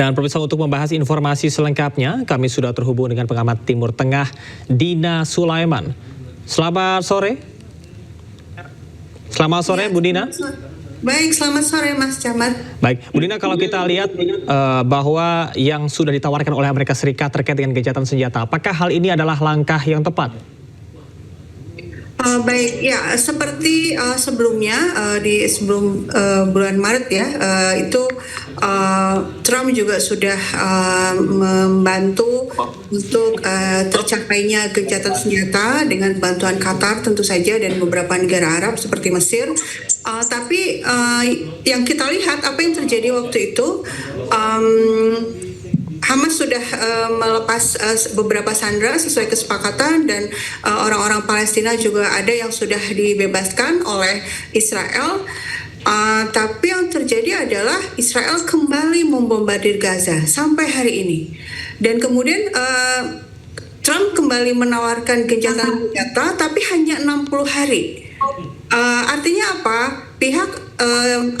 Dan pemirsa, untuk membahas informasi selengkapnya, kami sudah terhubung dengan pengamat Timur Tengah Dina Sulaiman. Selamat sore. Selamat sore, Bu Dina. Baik, selamat sore Mas Camat. Baik, Bu Dina, kalau kita lihat bahwa yang sudah ditawarkan oleh Amerika Serikat terkait dengan gencatan senjata, apakah hal ini adalah langkah yang tepat? Baik, ya seperti sebelumnya sebelum bulan Maret ya, itu Trump juga sudah membantu untuk tercapainya gencatan senjata dengan bantuan Qatar tentu saja dan beberapa negara Arab seperti Mesir. Tapi yang kita lihat apa yang terjadi waktu itu, Hamas sudah melepas beberapa sandera sesuai kesepakatan dan orang-orang Palestina juga ada yang sudah dibebaskan oleh Israel. Tapi yang terjadi adalah Israel kembali membombardir Gaza sampai hari ini. Dan kemudian Trump kembali menawarkan gencatan senjata tapi hanya 60 hari. Artinya apa? Pihak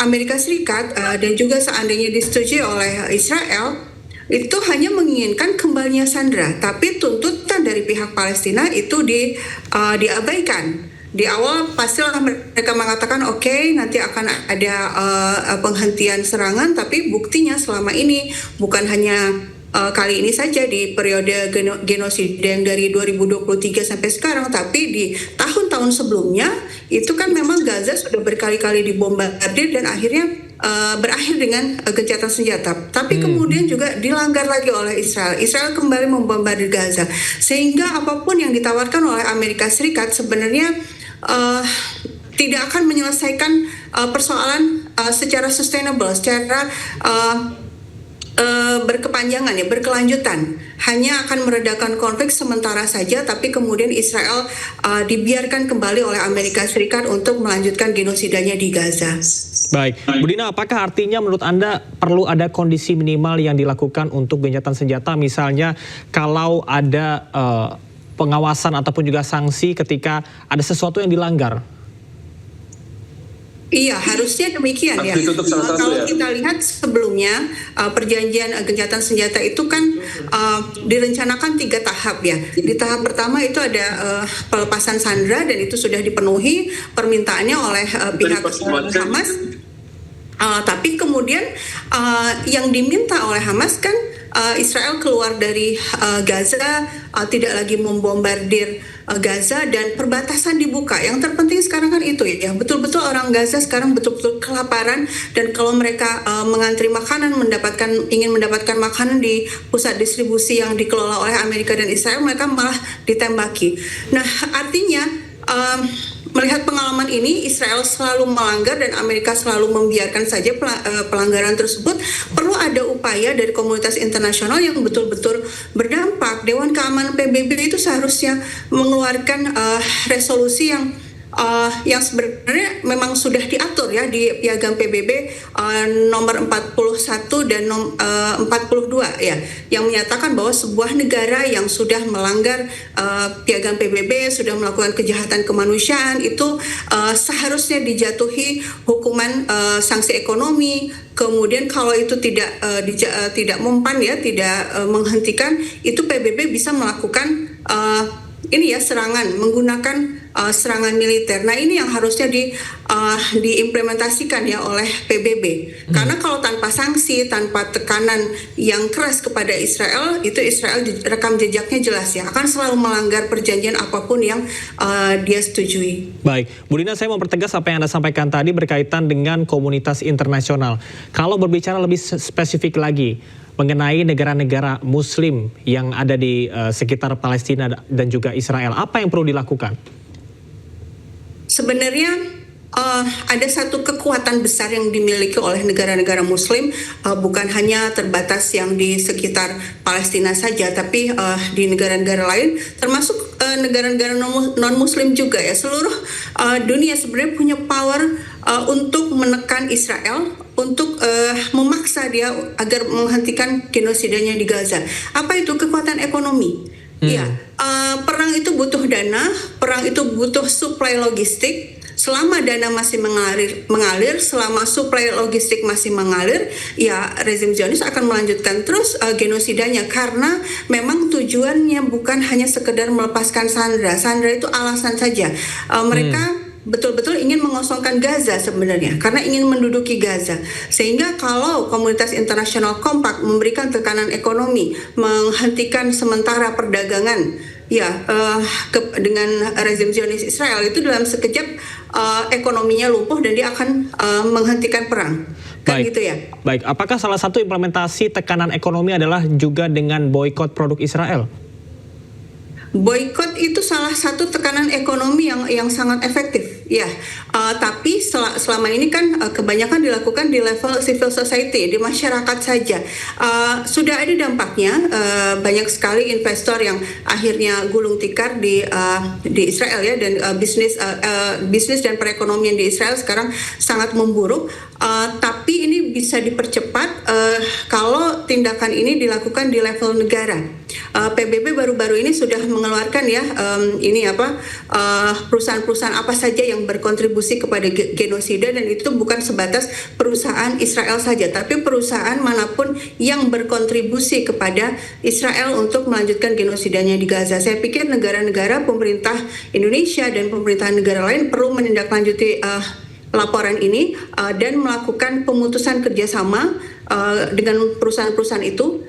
Amerika Serikat dan juga seandainya disetujui oleh Israel itu hanya menginginkan kembalinya sandera, tapi tuntutan dari pihak Palestina itu diabaikan. Di awal pastilah mereka mengatakan oke, nanti akan ada penghentian serangan, tapi buktinya selama ini bukan hanya kali ini saja di periode genosida yang dari 2023 sampai sekarang, tapi di tahun-tahun sebelumnya itu kan memang Gaza sudah berkali-kali dibombardir dan akhirnya berakhir dengan gencatan senjata. Tapi kemudian juga dilanggar lagi oleh Israel. Israel kembali membombardir Gaza. Sehingga apapun yang ditawarkan oleh Amerika Serikat sebenarnya tidak akan menyelesaikan persoalan secara sustainable, secara berkepanjangan ya, berkelanjutan. Hanya akan meredakan konflik sementara saja, tapi kemudian Israel dibiarkan kembali oleh Amerika Serikat untuk melanjutkan genosidanya di Gaza. Baik, Bu Dina, apakah artinya menurut Anda perlu ada kondisi minimal yang dilakukan untuk gencatan senjata, misalnya kalau ada pengawasan ataupun juga sanksi ketika ada sesuatu yang dilanggar? Iya, harusnya demikian ya. Kalau kita lihat sebelumnya perjanjian gencatan senjata itu kan direncanakan 3 tahap ya. Di tahap pertama itu ada pelepasan sandera dan itu sudah dipenuhi permintaannya oleh pihak Hamas. Tapi kemudian yang diminta oleh Hamas kan Israel keluar dari Gaza, tidak lagi membombardir Gaza dan perbatasan dibuka. Yang terpenting sekarang kan itu ya, betul-betul orang Gaza sekarang betul-betul kelaparan dan kalau mereka mengantri makanan, ingin mendapatkan makanan di pusat distribusi yang dikelola oleh Amerika dan Israel, mereka malah ditembaki. Nah, artinya melihat pengalaman ini, Israel selalu melanggar dan Amerika selalu membiarkan saja pelanggaran tersebut. Perlu ada upaya dari komunitas internasional yang betul-betul berdampak. Dewan Keamanan PBB itu seharusnya mengeluarkan resolusi yang sebenarnya memang sudah diatur ya di Piagam PBB nomor 41 dan 42 ya, yang menyatakan bahwa sebuah negara yang sudah melanggar Piagam PBB, sudah melakukan kejahatan kemanusiaan itu seharusnya dijatuhi hukuman sanksi ekonomi. Kemudian kalau itu tidak mempan ya, tidak menghentikan, itu PBB bisa melakukan serangan menggunakan serangan militer. Nah, ini yang harusnya diimplementasikan ya oleh PBB. Karena kalau tanpa sanksi, tanpa tekanan yang keras kepada Israel, itu Israel rekam jejaknya jelas ya, akan selalu melanggar perjanjian apapun yang dia setujui. Baik, Bu Dina, saya mau pertegas apa yang Anda sampaikan tadi berkaitan dengan komunitas internasional. Kalau berbicara lebih spesifik lagi mengenai negara-negara Muslim yang ada di sekitar Palestina dan juga Israel, apa yang perlu dilakukan? Sebenarnya ada satu kekuatan besar yang dimiliki oleh negara-negara Muslim, bukan hanya terbatas yang di sekitar Palestina saja, tapi di negara-negara lain, termasuk negara-negara non-Muslim juga ya. Seluruh dunia sebenarnya punya power untuk menekan Israel, untuk memaksa dia agar menghentikan genosidanya di Gaza. Apa itu? Kekuatan ekonomi. Ya, perang itu butuh dana, perang itu butuh suplai logistik. selama dana masih mengalir, selama suplai logistik masih mengalir, ya rezim Zionis akan melanjutkan terus genosidanya, karena memang tujuannya bukan hanya sekedar melepaskan Sandra. Sandra itu alasan saja. Mereka betul-betul ingin mengosongkan Gaza sebenarnya, karena ingin menduduki Gaza. Sehingga kalau komunitas internasional kompak memberikan tekanan ekonomi, menghentikan sementara perdagangan dengan rezim Zionis Israel, itu dalam sekejap ekonominya lumpuh dan dia akan menghentikan perang. Kan gitu ya. Baik, apakah salah satu implementasi tekanan ekonomi adalah juga dengan boikot produk Israel? Boykot itu salah satu tekanan ekonomi yang sangat efektif, ya. Tapi selama ini kan kebanyakan dilakukan di level civil society, di masyarakat saja. Sudah ada dampaknya, banyak sekali investor yang akhirnya gulung tikar di Israel, ya, dan bisnis dan perekonomian di Israel sekarang sangat memburuk. Tapi ini bisa dipercepat kalau tindakan ini dilakukan di level negara. PBB baru-baru ini sudah mengeluarkan, ya, perusahaan-perusahaan apa saja yang berkontribusi kepada genosida, dan itu bukan sebatas perusahaan Israel saja, tapi perusahaan manapun yang berkontribusi kepada Israel untuk melanjutkan genosidanya di Gaza. Saya pikir negara-negara, pemerintah Indonesia dan pemerintahan negara lain perlu menindaklanjuti laporan ini dan melakukan pemutusan kerjasama dengan perusahaan-perusahaan itu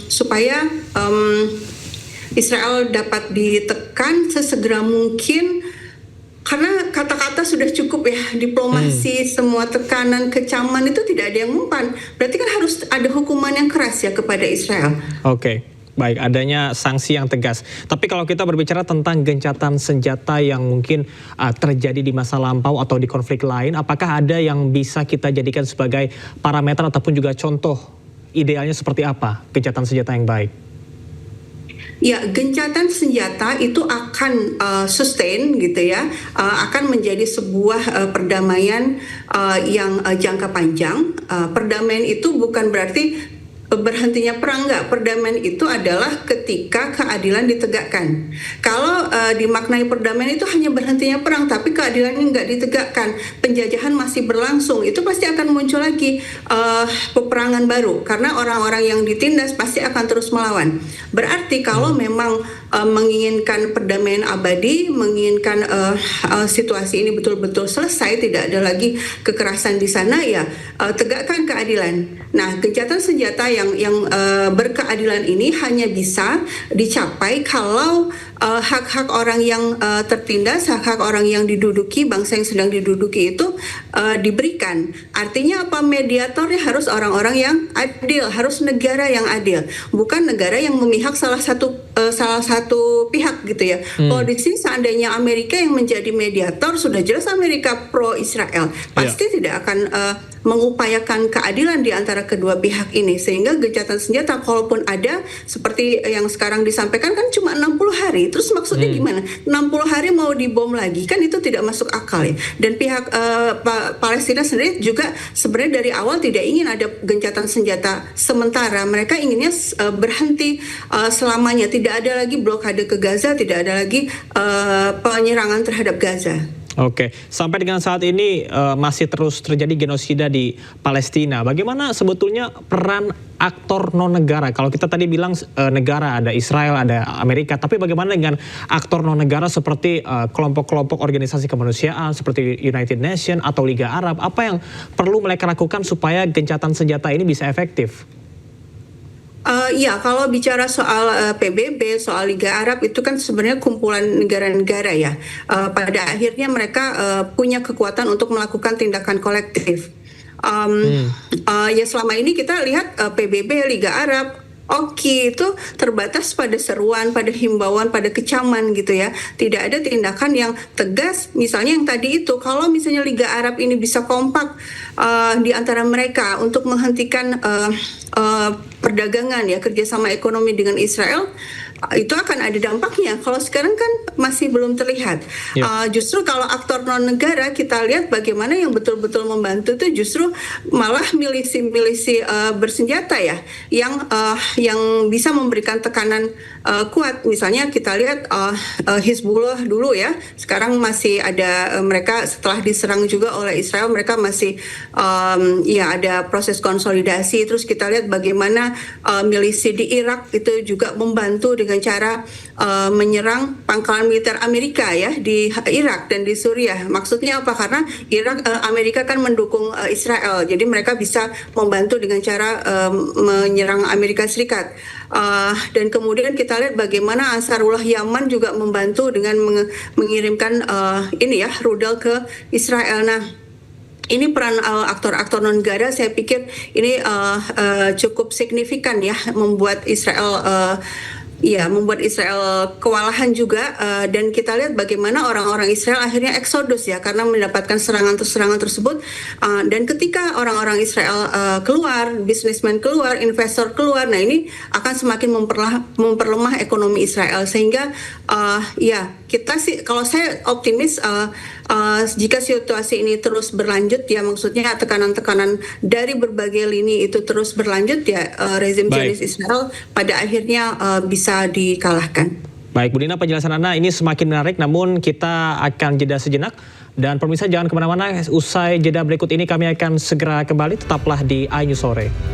supaya Israel dapat ditekan sesegera mungkin, karena kata-kata sudah cukup, ya. Diplomasi, semua tekanan, kecaman itu tidak ada yang mempan. Berarti kan harus ada hukuman yang keras, ya, kepada Israel. Oke. Baik, adanya sanksi yang tegas. Tapi kalau kita berbicara tentang gencatan senjata yang mungkin terjadi di masa lampau atau di konflik lain, apakah ada yang bisa kita jadikan sebagai parameter ataupun juga contoh idealnya seperti apa gencatan senjata yang baik? Ya, gencatan senjata itu akan sustain, gitu ya, akan menjadi sebuah perdamaian yang jangka panjang. Perdamaian itu bukan berarti berhentinya perang, enggak. Perdamaian itu adalah ketika keadilan ditegakkan. Kalau dimaknai perdamaian itu hanya berhentinya perang tapi keadilannya enggak ditegakkan, penjajahan masih berlangsung, itu pasti akan muncul lagi peperangan baru, karena orang-orang yang ditindas pasti akan terus melawan. Berarti kalau memang menginginkan perdamaian abadi, menginginkan situasi ini betul-betul selesai, tidak ada lagi kekerasan di sana, ya, tegakkan keadilan. Nah, gencatan senjata yang berkeadilan ini hanya bisa dicapai kalau hak-hak orang yang tertindas, hak-hak orang yang diduduki, bangsa yang sedang diduduki itu diberikan. Artinya apa? Mediatornya harus orang-orang yang adil, harus negara yang adil, bukan negara yang memihak salah satu pihak, gitu ya. Kalau di sini seandainya Amerika yang menjadi mediator, sudah jelas Amerika pro Israel, pasti tidak akan mengupayakan keadilan di antara kedua pihak ini, sehingga gencatan senjata kalaupun ada seperti yang sekarang disampaikan kan cuma 60 hari. Terus maksudnya gimana? 60 hari mau dibom lagi, kan itu tidak masuk akal, ya. Dan pihak Palestina sendiri juga sebenarnya dari awal tidak ingin ada gencatan senjata sementara. Mereka inginnya berhenti selamanya, tidak ada lagi blokade ke Gaza, tidak ada lagi penyerangan terhadap Gaza. Oke, sampai dengan saat ini masih terus terjadi genosida di Palestina. Bagaimana sebetulnya peran aktor non-negara? Kalau kita tadi bilang negara, ada Israel, ada Amerika, tapi bagaimana dengan aktor non-negara seperti kelompok-kelompok organisasi kemanusiaan seperti United Nations atau Liga Arab? Apa yang perlu mereka lakukan supaya gencatan senjata ini bisa efektif? Ya, kalau bicara soal PBB, soal Liga Arab, itu kan sebenarnya kumpulan negara-negara, ya. Pada akhirnya mereka punya kekuatan untuk melakukan tindakan kolektif. Ya, selama ini kita lihat PBB, Liga Arab, Oki itu terbatas pada seruan, pada himbauan, pada kecaman, gitu ya. Tidak ada tindakan yang tegas. Misalnya yang tadi itu, kalau misalnya Liga Arab ini bisa kompak di antara mereka untuk menghentikan perdagangan, ya, kerjasama ekonomi dengan Israel, itu akan ada dampaknya. Kalau sekarang kan masih belum terlihat. Justru kalau aktor non negara kita lihat bagaimana yang betul-betul membantu itu justru malah milisi-milisi bersenjata ya, yang bisa memberikan tekanan kuat. Misalnya kita lihat Hizbullah dulu ya, sekarang masih ada mereka setelah diserang juga oleh Israel, mereka masih ya ada proses konsolidasi. Terus kita lihat bagaimana milisi di Irak itu juga membantu dengan cara menyerang pangkalan militer Amerika ya di Irak dan di Suriah. Maksudnya apa? Karena Amerika kan mendukung Israel, jadi mereka bisa membantu dengan cara menyerang Amerika Serikat. Dan kemudian kita lihat bagaimana Ansarullah Yaman juga membantu dengan mengirimkan ini ya rudal ke Israel. Nah, ini peran aktor-aktor non negara saya pikir ini cukup signifikan ya, membuat Israel kewalahan juga, dan kita lihat bagaimana orang-orang Israel akhirnya eksodus ya karena mendapatkan serangan tersebut, dan ketika orang-orang Israel keluar, bisnismen keluar, investor keluar, nah ini akan semakin memperlemah ekonomi Israel, sehingga ya kita sih, kalau saya optimis jika situasi ini terus berlanjut ya, maksudnya tekanan-tekanan dari berbagai lini itu terus berlanjut ya, rezim Zionis Israel pada akhirnya bisa dikalahkan. Baik, Bu Dina, penjelasan Anda ini semakin menarik, namun kita akan jeda sejenak. Dan pemirsa jangan kemana-mana, usai jeda berikut ini kami akan segera kembali, tetaplah di iNews Sore.